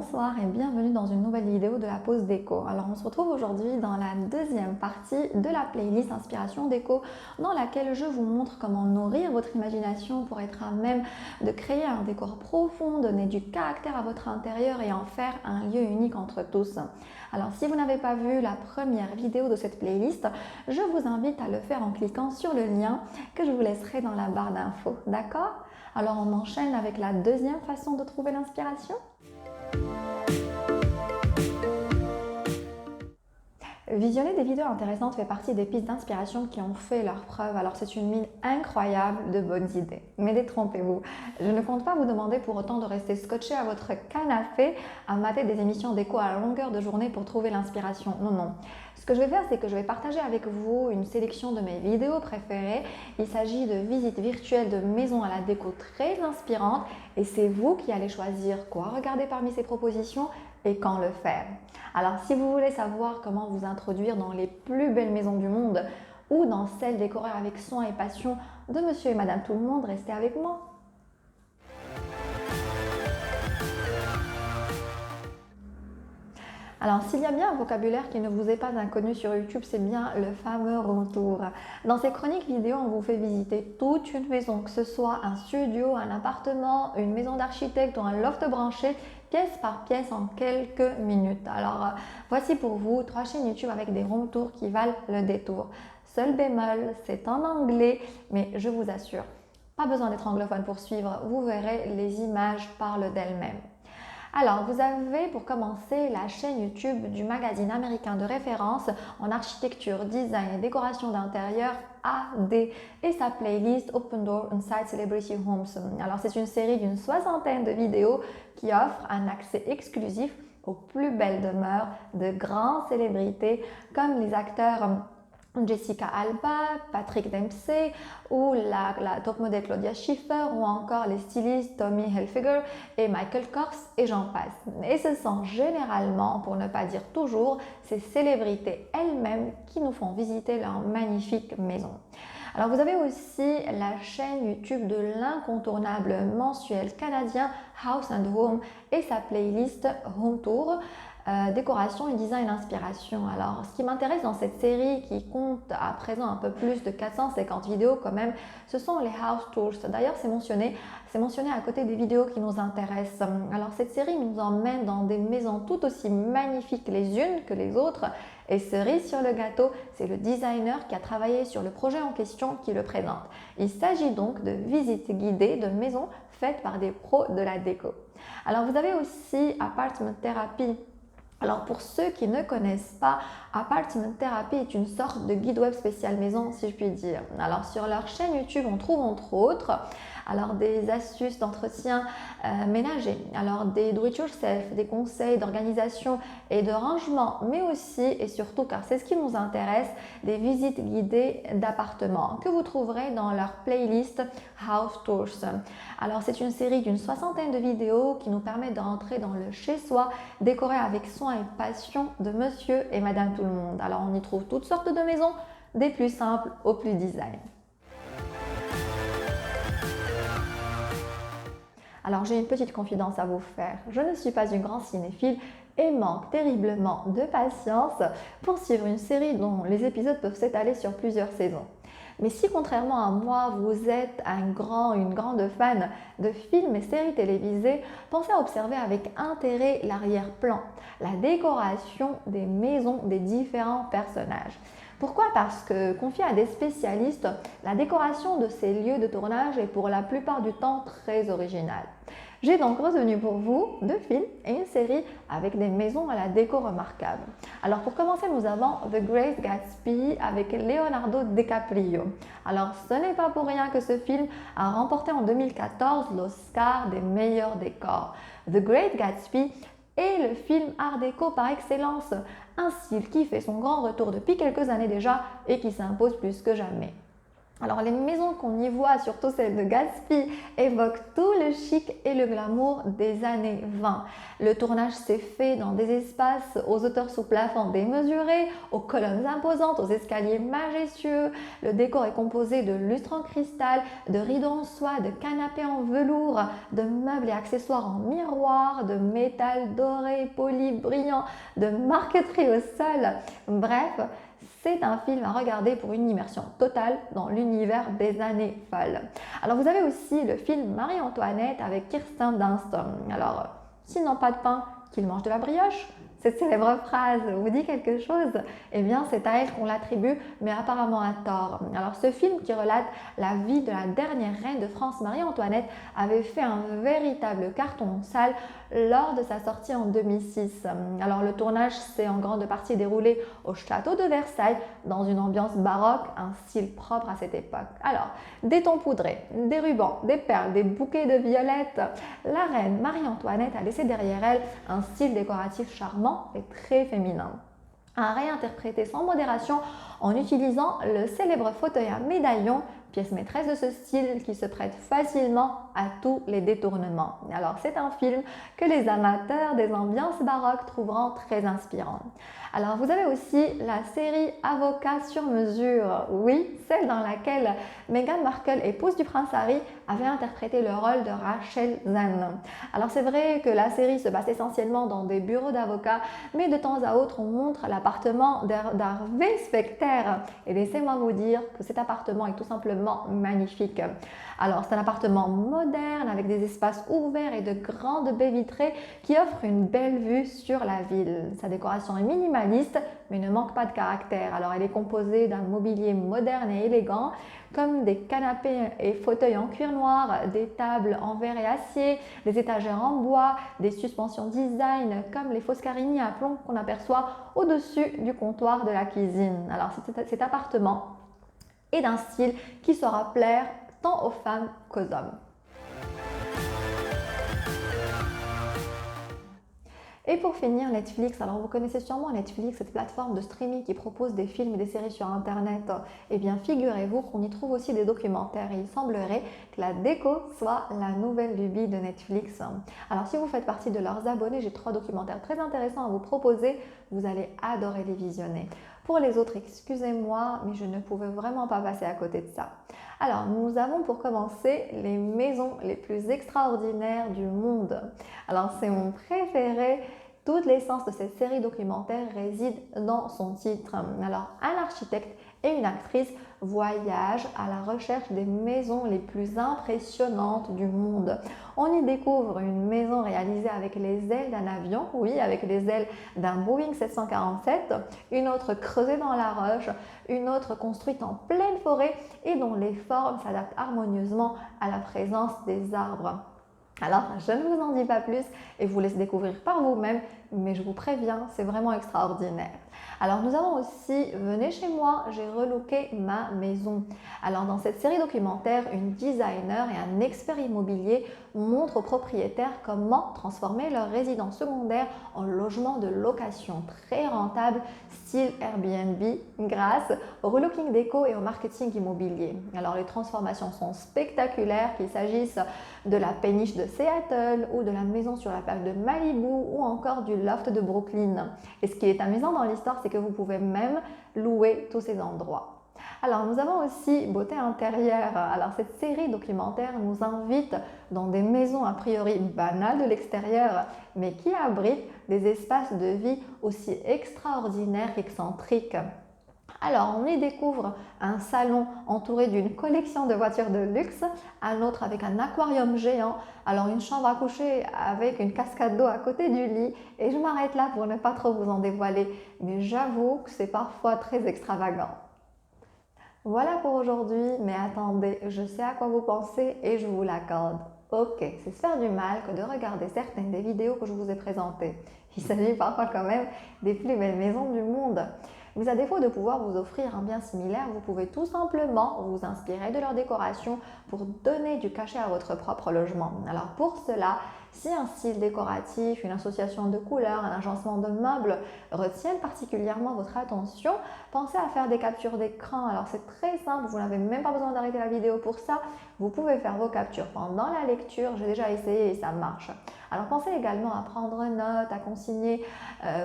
Bonsoir et bienvenue dans une nouvelle vidéo de la pause déco. Alors on se retrouve aujourd'hui dans la deuxième partie de la playlist Inspiration déco dans laquelle je vous montre comment nourrir votre imagination pour être à même de créer un décor profond, donner du caractère à votre intérieur et en faire un lieu unique entre tous. Alors si vous n'avez pas vu la première vidéo de cette playlist, je vous invite à le faire en cliquant sur le lien que je vous laisserai dans la barre d'infos, d'accord? Alors on enchaîne avec la deuxième façon de trouver l'inspiration. Visionner des vidéos intéressantes fait partie des pistes d'inspiration qui ont fait leur preuve, alors c'est une mine incroyable de bonnes idées. Mais détrompez-vous, je ne compte pas vous demander pour autant de rester scotché à votre canapé à mater des émissions déco à longueur de journée pour trouver l'inspiration. Non, non. Ce que je vais faire, c'est que je vais partager avec vous une sélection de mes vidéos préférées. Il s'agit de visites virtuelles de maisons à la déco très inspirantes et c'est vous qui allez choisir quoi regarder parmi ces propositions et quand le faire. Alors si vous voulez savoir comment vous introduire dans les plus belles maisons du monde ou dans celles décorées avec soin et passion de monsieur et madame tout le monde, restez avec moi. Alors, s'il y a bien un vocabulaire qui ne vous est pas inconnu sur YouTube, c'est bien le fameux room tour. Dans ces chroniques vidéo, on vous fait visiter toute une maison, que ce soit un studio, un appartement, une maison d'architecte ou un loft branché, pièce par pièce en quelques minutes. Alors, voici pour vous 3 chaînes YouTube avec des room tours qui valent le détour. Seul bémol, c'est en anglais, mais je vous assure, pas besoin d'être anglophone pour suivre, vous verrez, les images parlent d'elles-mêmes. Alors, vous avez pour commencer la chaîne YouTube du magazine américain de référence en architecture, design et décoration d'intérieur AD et sa playlist Open Door Inside Celebrity Homes. Alors, c'est une série d'une 60aine de vidéos qui offre un accès exclusif aux plus belles demeures de grandes célébrités comme les acteurs Jessica Alba, Patrick Dempsey ou la top modèle Claudia Schiffer ou encore les stylistes Tommy Hilfiger et Michael Kors et j'en passe. Et ce sont généralement, pour ne pas dire toujours, ces célébrités elles-mêmes qui nous font visiter leur magnifique maison. Alors vous avez aussi la chaîne YouTube de l'incontournable mensuel canadien House and Home et sa playlist Home Tour. Décoration et design inspiration. Alors, ce qui m'intéresse dans cette série qui compte à présent un peu plus de 450 vidéos quand même, ce sont les house tours. D'ailleurs, c'est mentionné à côté des vidéos qui nous intéressent. Alors, cette série nous emmène dans des maisons tout aussi magnifiques les unes que les autres. Et cerise sur le gâteau, c'est le designer qui a travaillé sur le projet en question qui le présente. Il s'agit donc de visites guidées de maisons faites par des pros de la déco. Alors, vous avez aussi Apartment Therapy. Alors pour ceux qui ne connaissent pas, Apartment Therapy est une sorte de guide web spécial maison si je puis dire. Alors sur leur chaîne YouTube on trouve entre autres des astuces d'entretien ménager, alors des do it yourself, des conseils d'organisation et de rangement, mais aussi et surtout car c'est ce qui nous intéresse, des visites guidées d'appartements que vous trouverez dans leur playlist House Tours. Alors c'est une série d'une 60aine de vidéos qui nous permet d'entrer dans le chez-soi décoré avec soin et passion de monsieur et madame tout le monde. Alors on y trouve toutes sortes de maisons, des plus simples aux plus design. Alors j'ai une petite confidence à vous faire, je ne suis pas une grande cinéphile et manque terriblement de patience pour suivre une série dont les épisodes peuvent s'étaler sur plusieurs saisons. Mais si contrairement à moi, vous êtes une grande fan de films et séries télévisées, pensez à observer avec intérêt l'arrière-plan, la décoration des maisons des différents personnages. Pourquoi? Parce que, confié à des spécialistes, la décoration de ces lieux de tournage est pour la plupart du temps très originale. J'ai donc retenu pour vous 2 films et une série avec des maisons à la déco remarquable. Alors pour commencer, nous avons The Great Gatsby avec Leonardo DiCaprio. Alors ce n'est pas pour rien que ce film a remporté en 2014 l'Oscar des meilleurs décors. The Great Gatsby est le film art déco par excellence, un style qui fait son grand retour depuis quelques années déjà et qui s'impose plus que jamais. Alors les maisons qu'on y voit, surtout celles de Gatsby, évoquent tout le chic et le glamour des années 20. Le tournage s'est fait dans des espaces aux hauteurs sous plafond démesurées, aux colonnes imposantes, aux escaliers majestueux. Le décor est composé de lustres en cristal, de rideaux en soie, de canapés en velours, de meubles et accessoires en miroir, de métal doré, poli, brillant, de marqueterie au sol. Bref, c'est un film à regarder pour une immersion totale dans l'univers des années folles. Alors vous avez aussi le film Marie-Antoinette avec Kirsten Dunst. Alors, s'ils n'ont pas de pain, qu'ils mangent de la brioche. Cette célèbre phrase vous dit quelque chose? Eh bien, c'est à elle qu'on l'attribue, mais apparemment à tort. Alors, ce film qui relate la vie de la dernière reine de France, Marie-Antoinette, avait fait un véritable carton en salle lors de sa sortie en 2006. Alors, le tournage s'est en grande partie déroulé au château de Versailles, dans une ambiance baroque, un style propre à cette époque. Alors, des tons poudrés, des rubans, des perles, des bouquets de violettes. La reine Marie-Antoinette a laissé derrière elle un style décoratif charmant et très féminin, à réinterpréter sans modération en utilisant le célèbre fauteuil à médaillon, pièce maîtresse de ce style qui se prête facilement à tous les détournements. Alors c'est un film que les amateurs des ambiances baroques trouveront très inspirant. Alors vous avez aussi la série Avocat sur mesure, oui, celle dans laquelle Meghan Markle, épouse du prince Harry, avait interprété le rôle de Rachel Zane. Alors c'est vrai que la série se passe essentiellement dans des bureaux d'avocats, mais de temps à autre on montre l'appartement d'Harvey Specter. Et laissez-moi vous dire que cet appartement est tout simplement magnifique. Alors c'est un appartement moderne avec des espaces ouverts et de grandes baies vitrées qui offrent une belle vue sur la ville. Sa décoration est minimaliste mais ne manque pas de caractère. Alors elle est composée d'un mobilier moderne et élégant comme des canapés et fauteuils en cuir noir, des tables en verre et acier, des étagères en bois, des suspensions design comme les Foscarini à plomb qu'on aperçoit au-dessus du comptoir de la cuisine. Alors cet appartement est d'un style qui saura plaire tant aux femmes qu'aux hommes. Et pour finir, Netflix. Alors vous connaissez sûrement Netflix, cette plateforme de streaming qui propose des films et des séries sur Internet. Eh bien, figurez-vous qu'on y trouve aussi des documentaires et il semblerait que la déco soit la nouvelle lubie de Netflix. Alors si vous faites partie de leurs abonnés, j'ai 3 documentaires très intéressants à vous proposer. Vous allez adorer les visionner. Pour les autres, excusez-moi, mais je ne pouvais vraiment pas passer à côté de ça. Alors, nous avons pour commencer les maisons les plus extraordinaires du monde. Alors, c'est mon préféré. Toute l'essence de cette série documentaire réside dans son titre. Alors, un architecte et une actrice voyagent à la recherche des maisons les plus impressionnantes du monde. On y découvre une maison réalisée avec les ailes d'un avion, oui, avec les ailes d'un Boeing 747, une autre creusée dans la roche, une autre construite en pleine forêt et dont les formes s'adaptent harmonieusement à la présence des arbres. Alors, je ne vous en dis pas plus et vous laisse découvrir par vous-même, mais je vous préviens, c'est vraiment extraordinaire. Alors, nous avons aussi Venez chez moi, j'ai relooké ma maison. Alors, dans cette série documentaire, une designer et un expert immobilier montrent aux propriétaires comment transformer leur résidence secondaire en logement de location très rentable, style Airbnb, grâce au relooking déco et au marketing immobilier. Alors, les transformations sont spectaculaires, qu'il s'agisse de la péniche de Seattle ou de la maison sur la plage de Malibu ou encore du loft de Brooklyn. Et ce qui est amusant dans l'histoire, c'est que vous pouvez même louer tous ces endroits. Alors nous avons aussi beauté intérieure. Alors cette série documentaire nous invite dans des maisons a priori banales de l'extérieur, mais qui abritent des espaces de vie aussi extraordinaires qu'excentriques. Alors, on y découvre un salon entouré d'une collection de voitures de luxe, un autre avec un aquarium géant, alors une chambre à coucher avec une cascade d'eau à côté du lit. Et je m'arrête là pour ne pas trop vous en dévoiler, mais j'avoue que c'est parfois très extravagant. Voilà pour aujourd'hui, mais attendez, je sais à quoi vous pensez et je vous l'accorde. Ok, c'est se faire du mal que de regarder certaines des vidéos que je vous ai présentées. Il s'agit parfois quand même des plus belles maisons du monde. Mais à défaut de pouvoir vous offrir un bien similaire, vous pouvez tout simplement vous inspirer de leur décoration pour donner du cachet à votre propre logement. Alors pour cela, Si un style décoratif, une association de couleurs, un agencement de meubles retiennent particulièrement votre attention, pensez à faire des captures d'écran. Alors c'est très simple, vous n'avez même pas besoin d'arrêter la vidéo pour ça. Vous pouvez faire vos captures pendant la lecture, j'ai déjà essayé et ça marche. Alors pensez également à prendre note, à consigner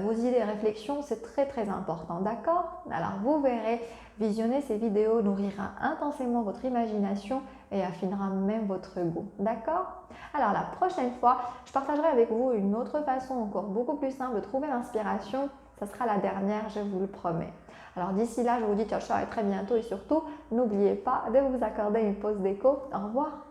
vos idées et réflexions, c'est très important, d'accord? Alors vous verrez, visionner ces vidéos nourrira intensément votre imagination et affinera même votre goût, d'accord? Alors la prochaine fois, je partagerai avec vous une autre façon encore beaucoup plus simple de trouver l'inspiration. Ce sera la dernière, je vous le promets. Alors d'ici là, je vous dis ciao ciao et très bientôt et surtout, n'oubliez pas de vous accorder une pause déco. Au revoir.